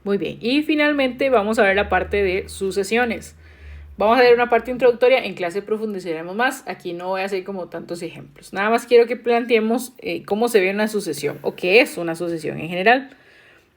Muy bien. Y finalmente vamos a ver la parte de sucesiones. Vamos a ver una parte introductoria, en clase profundizaremos más. Aquí no voy a hacer como tantos ejemplos. Nada más quiero que planteemos cómo se ve una sucesión o qué es una sucesión en general.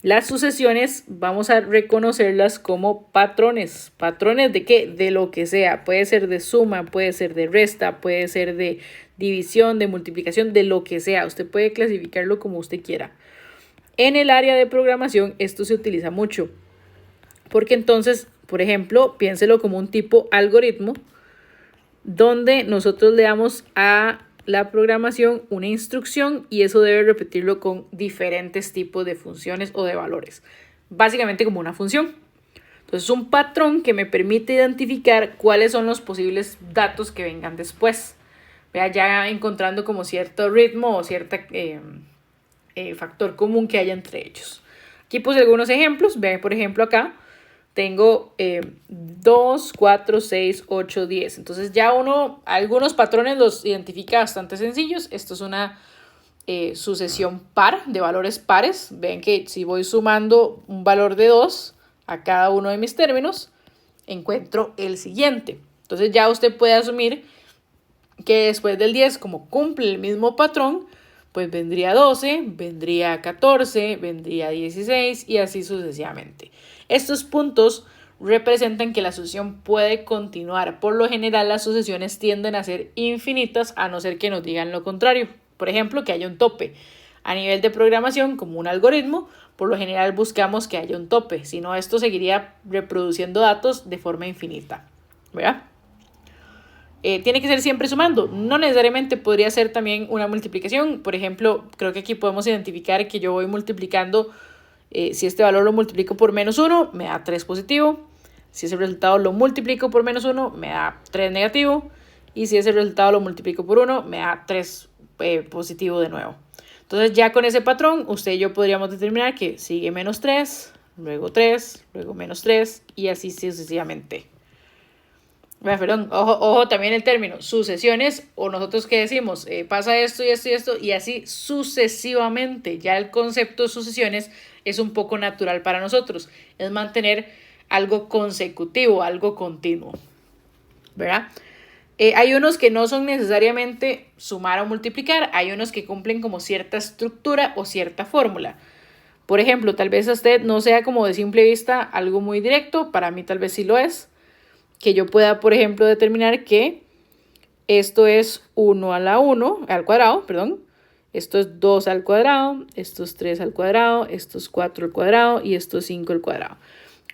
Las sucesiones vamos a reconocerlas como patrones. ¿Patrones de qué? De lo que sea. Puede ser de suma, puede ser de resta, puede ser de división, de multiplicación, de lo que sea. Usted puede clasificarlo como usted quiera. En el área de programación esto se utiliza mucho, porque entonces, por ejemplo, piénselo como un tipo algoritmo, donde nosotros le damos a la programación una instrucción y eso debe repetirlo con diferentes tipos de funciones o de valores. Básicamente como una función. Entonces, un patrón que me permite identificar cuáles son los posibles datos que vengan después. Vea, ya encontrando como cierto ritmo o cierta factor común que haya entre ellos. Aquí puse algunos ejemplos. Vean, por ejemplo, acá tengo 2, 4, 6, 8, 10. Entonces ya algunos patrones los identifica bastante sencillos. Esto es una sucesión par de valores pares. Ven que si voy sumando un valor de 2 a cada uno de mis términos, encuentro el siguiente. Entonces ya usted puede asumir que después del 10, como cumple el mismo patrón, pues vendría 12, vendría 14, vendría 16 y así sucesivamente. Estos puntos representan que la sucesión puede continuar. Por lo general, las sucesiones tienden a ser infinitas a no ser que nos digan lo contrario. Por ejemplo, que haya un tope. A nivel de programación, como un algoritmo, por lo general buscamos que haya un tope. Si no, esto seguiría reproduciendo datos de forma infinita. ¿Verdad? Tiene que ser siempre sumando. No necesariamente podría ser también una multiplicación. Por ejemplo, creo que aquí podemos identificar que yo voy multiplicando. Si este valor lo multiplico por menos 1, me da 3 positivo. Si ese resultado lo multiplico por menos 1, me da 3 negativo. Y si ese resultado lo multiplico por 1, me da 3 positivo de nuevo. Entonces ya con ese patrón, usted y yo podríamos determinar que sigue menos 3, luego menos 3 y así sucesivamente. Perdón, ojo también el término sucesiones, o nosotros que decimos, pasa esto y esto y esto, y así sucesivamente. Ya el concepto de sucesiones es un poco natural para nosotros, es mantener algo consecutivo, algo continuo, ¿verdad? Hay unos que no son necesariamente sumar o multiplicar, hay unos que cumplen como cierta estructura o cierta fórmula. Por ejemplo, tal vez a usted no sea como de simple vista algo muy directo, para mí tal vez sí lo es, que yo pueda, por ejemplo, determinar que esto es 1 al cuadrado, perdón. Esto es 2 al cuadrado, esto es 3 al cuadrado, esto es 4 al cuadrado y esto es 5 al cuadrado.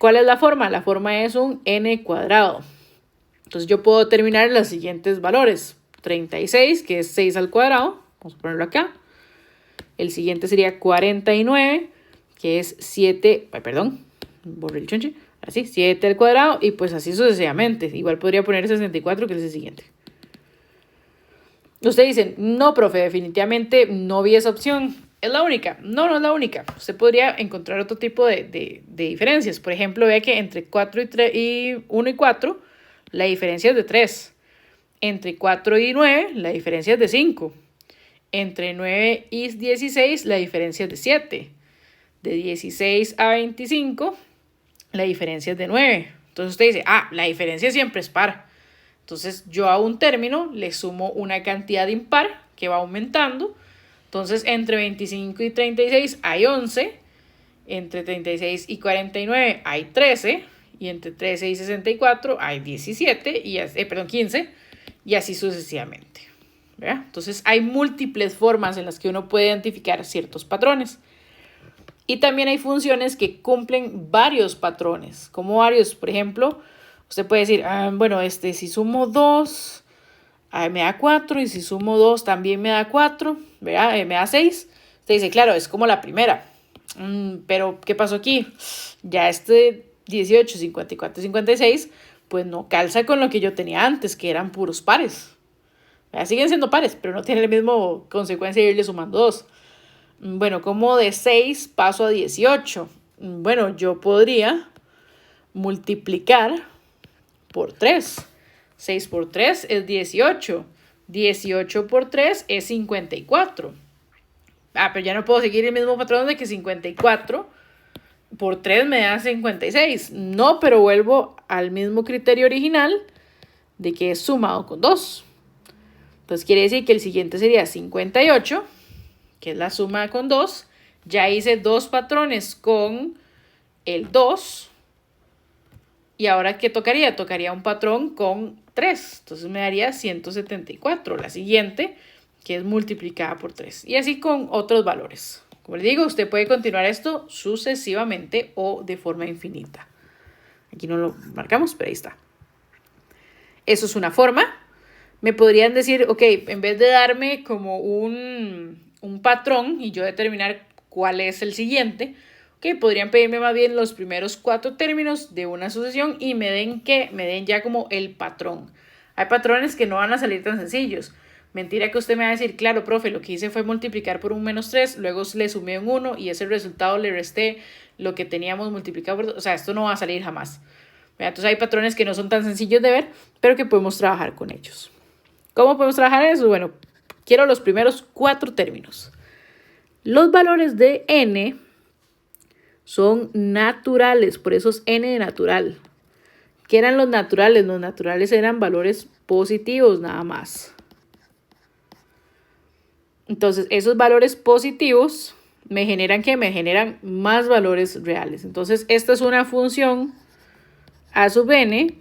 ¿Cuál es la forma? La forma es un n cuadrado. Entonces yo puedo determinar los siguientes valores. 36, que es 6 al cuadrado. Vamos a ponerlo acá. El siguiente sería 49, que es 7, borré el chonche. Así, 7 al cuadrado y pues así sucesivamente. Igual podría poner 64, que es el siguiente. Ustedes dicen, no, profe, definitivamente no vi esa opción. ¿Es la única? No, no es la única. Usted podría encontrar otro tipo de diferencias. Por ejemplo, vea que entre 4 y 1 y 4, la diferencia es de 3. Entre 4 y 9, la diferencia es de 5. Entre 9 y 16, la diferencia es de 7. De 16 a 25, la diferencia es de 9. Entonces usted dice, la diferencia siempre es par. Entonces yo a un término le sumo una cantidad impar que va aumentando. Entonces entre 25 y 36 hay 11. Entre 36 y 49 hay 13. Y entre 13 y 64 hay 17. 15. Y así sucesivamente. ¿Verdad? Entonces hay múltiples formas en las que uno puede identificar ciertos patrones. Y también hay funciones que cumplen varios patrones, como varios. Por ejemplo, usted puede decir, si sumo 2, me da 4, y si sumo 2 también me da 4, ¿verdad? Me da 6. Usted dice, claro, es como la primera. Pero, ¿qué pasó aquí? Ya 18, 54, 56, pues no calza con lo que yo tenía antes, que eran puros pares. Siguen siendo pares, pero no tiene la misma consecuencia de irle sumando 2. Bueno, como de 6 paso a 18. Bueno, yo podría multiplicar por 3. 6 por 3 es 18. 18 por 3 es 54. Pero ya no puedo seguir el mismo patrón de que 54 por 3 me da 56. No, pero vuelvo al mismo criterio original de que es sumado con 2. Entonces quiere decir que el siguiente sería 58, que es la suma con 2. Ya hice 2 patrones con el 2. Y ahora, ¿qué tocaría? Tocaría un patrón con 3. Entonces me daría 174. La siguiente, que es multiplicada por 3. Y así con otros valores. Como les digo, usted puede continuar esto sucesivamente o de forma infinita. Aquí no lo marcamos, pero ahí está. Eso es una forma. Me podrían decir, ok, en vez de darme como un patrón y yo determinar cuál es el siguiente, ok, podrían pedirme más bien los primeros 4 términos de una sucesión y me den ya como el patrón. Hay patrones que no van a salir tan sencillos. Mentira que usted me va a decir, claro, profe, lo que hice fue multiplicar por un menos 3, luego le sumé un 1 y ese resultado le resté lo que teníamos multiplicado por 2. O sea, esto no va a salir jamás. Entonces hay patrones que no son tan sencillos de ver, pero que podemos trabajar con ellos. ¿Cómo podemos trabajar eso? Bueno, quiero los primeros 4 términos. Los valores de n son naturales, por eso es n de natural. ¿Qué eran los naturales? Los naturales eran valores positivos nada más. Entonces, esos valores positivos me generan ¿qué? Me generan más valores reales. Entonces, esta es una función a sub n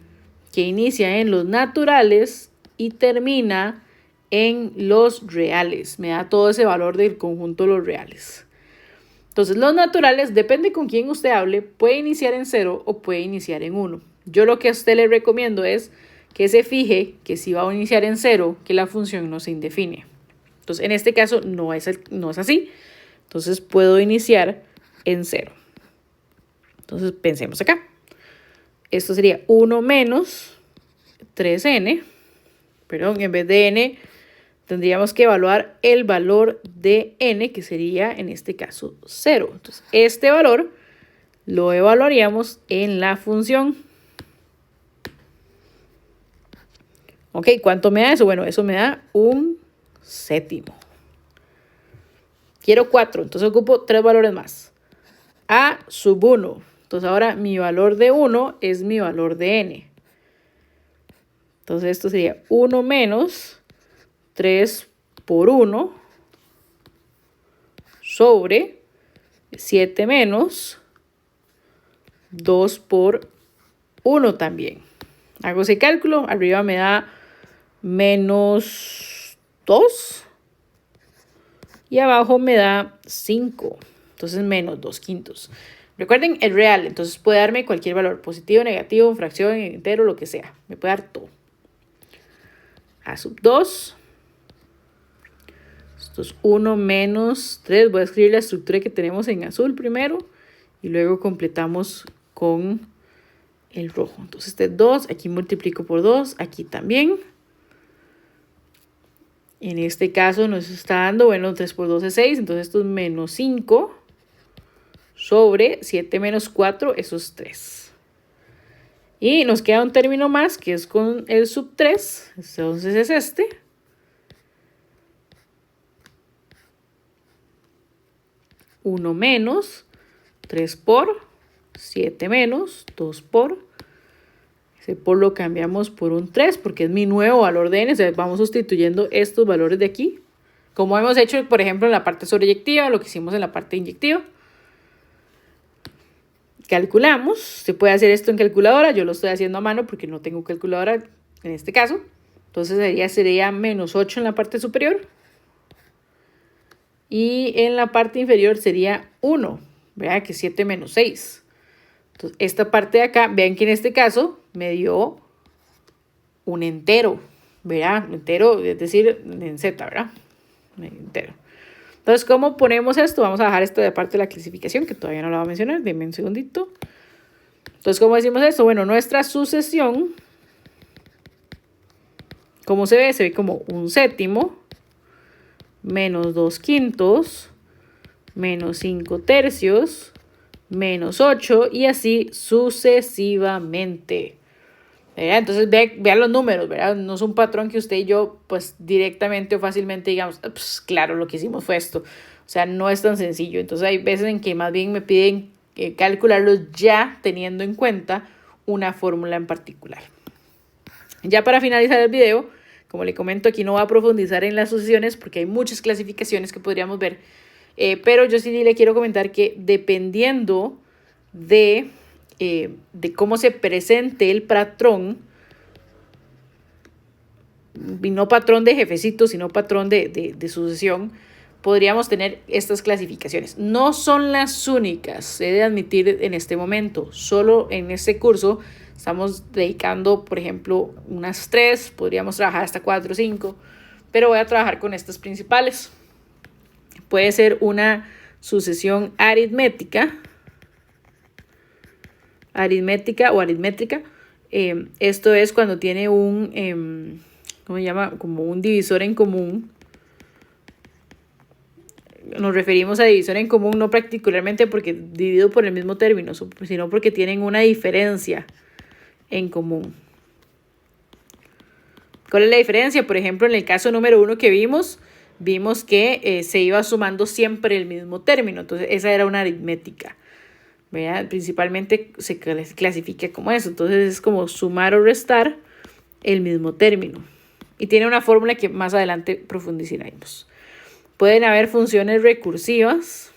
que inicia en los naturales y termina en los reales. Me da todo ese valor del conjunto de los reales. Entonces, los naturales, depende con quién usted hable, puede iniciar en 0 o puede iniciar en 1. Yo lo que a usted le recomiendo es que se fije que si va a iniciar en 0, que la función no se indefine. Entonces, en este caso no es así. Entonces, puedo iniciar en 0. Entonces, pensemos acá. Esto sería 1 menos 3n. Perdón, en vez de n, tendríamos que evaluar el valor de n, que sería, en este caso, 0. Entonces, este valor lo evaluaríamos en la función. Ok, ¿cuánto me da eso? Bueno, eso me da un séptimo. Quiero 4, entonces ocupo 3 valores más. A sub 1. Entonces ahora mi valor de 1 es mi valor de n. Entonces esto sería 1 menos 3 por 1 sobre 7 menos 2 por 1 también. Hago ese cálculo, arriba me da menos 2 y abajo me da 5, entonces menos 2/5. Recuerden el real, entonces puede darme cualquier valor, positivo, negativo, fracción, entero, lo que sea, me puede dar todo. A sub 2, esto es 1 menos 3, voy a escribir la estructura que tenemos en azul primero y luego completamos con el rojo. Entonces este es 2, aquí multiplico por 2, aquí también. En este caso nos está dando, bueno, 3 por 2 es 6, entonces esto es menos 5 sobre 7 menos 4, eso es 3. Y nos queda un término más que es con el sub 3, entonces es este. Uno menos 3 por 7 menos 2 por. Ese por lo cambiamos por un 3 porque es mi nuevo valor de n. O sea, vamos sustituyendo estos valores de aquí. Como hemos hecho, por ejemplo, en la parte sobreyectiva, lo que hicimos en la parte inyectiva. Calculamos. Se puede hacer esto en calculadora. Yo lo estoy haciendo a mano porque no tengo calculadora en este caso. Entonces sería menos 8 en la parte superior. Y en la parte inferior sería 1. Vean que 7 menos 6. Entonces, esta parte de acá, vean que en este caso me dio un entero, ¿verdad? Un entero, es decir, en Z, ¿verdad? Un entero. Entonces, ¿cómo ponemos esto? Vamos a dejar esto de parte de la clasificación, que todavía no la voy a mencionar. Denme un segundito. Entonces, ¿cómo decimos esto? Bueno, nuestra sucesión, ¿cómo se ve? Se ve como un séptimo, menos 2/5, menos 5/3, menos 8 y así sucesivamente. ¿Verdad? Entonces vean los números, ¿verdad? No es un patrón que usted y yo pues directamente o fácilmente digamos, pues, claro, lo que hicimos fue esto. O sea, no es tan sencillo. Entonces hay veces en que más bien me piden calcularlos ya teniendo en cuenta una fórmula en particular. Ya para finalizar el video, como le comento, aquí no voy a profundizar en las sucesiones porque hay muchas clasificaciones que podríamos ver, pero yo sí le quiero comentar que dependiendo de cómo se presente el patrón, y no patrón de jefecito, sino patrón de sucesión, podríamos tener estas clasificaciones. No son las únicas, he de admitir en este momento, solo en este curso estamos dedicando, por ejemplo, unas 3, podríamos trabajar hasta 4 o 5, pero voy a trabajar con estas principales. Puede ser una sucesión aritmética o aritmétrica. Esto es cuando tiene un, ¿cómo se llama? Como un divisor en común. Nos referimos a divisor en común no particularmente porque dividido por el mismo término, sino porque tienen una diferencia en común. ¿Cuál es la diferencia? Por ejemplo, en el caso número 1 que vimos que se iba sumando siempre el mismo término. Entonces, esa era una aritmética. ¿Verdad? Principalmente se clasifica como eso. Entonces, es como sumar o restar el mismo término. Y tiene una fórmula que más adelante profundizaremos. Pueden haber funciones recursivas,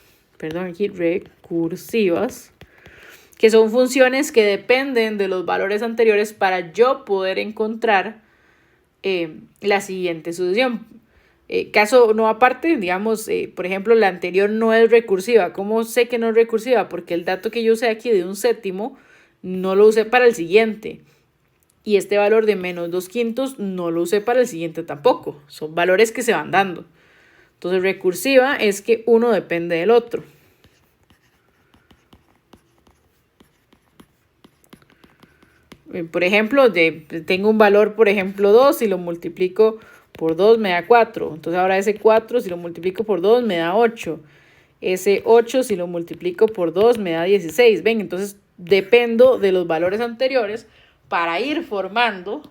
que son funciones que dependen de los valores anteriores para yo poder encontrar la siguiente sucesión. Caso no aparte, digamos, por ejemplo, la anterior no es recursiva. ¿Cómo sé que no es recursiva? Porque el dato que yo usé aquí de un séptimo no lo usé para el siguiente. Y este valor de menos 2/5 no lo usé para el siguiente tampoco. Son valores que se van dando. Entonces, recursiva es que uno depende del otro. Por ejemplo, tengo un valor, por ejemplo, 2, si lo multiplico por 2 me da 4. Entonces, ahora ese 4, si lo multiplico por 2, me da 8. Ese 8, si lo multiplico por 2, me da 16. ¿Ven? Entonces, dependo de los valores anteriores para ir formando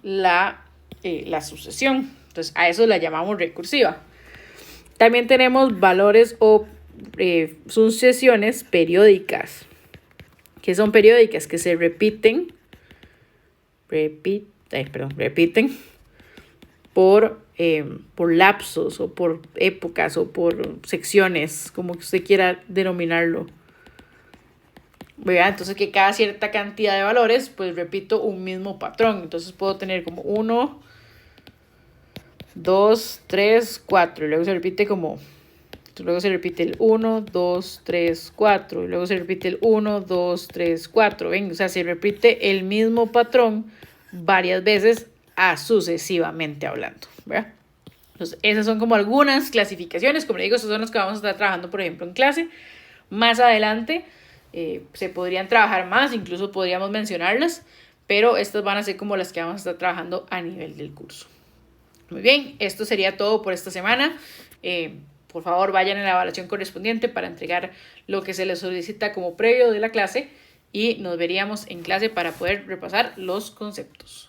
la sucesión. Entonces, a eso la llamamos recursiva. También tenemos valores o sucesiones periódicas. ¿Qué son periódicas? Que se repiten por lapsos o por épocas o por secciones, como que usted quiera denominarlo. ¿Verdad? Entonces que cada cierta cantidad de valores, pues repito un mismo patrón. Entonces puedo tener como 1, 2, 3, 4 y luego se repite el 1, 2, 3, 4 y luego se repite el 1, 2, 3, 4. ¿Ven? O sea, se repite el mismo patrón varias veces sucesivamente hablando, ¿verdad? Entonces, esas son como algunas clasificaciones. Como les digo, esas son las que vamos a estar trabajando, por ejemplo, en clase. Más adelante se podrían trabajar más, incluso podríamos mencionarlas, pero estas van a ser como las que vamos a estar trabajando a nivel del curso. Muy bien, esto sería todo por esta semana. Por favor, vayan a la evaluación correspondiente para entregar lo que se les solicita como previo de la clase y nos veríamos en clase para poder repasar los conceptos.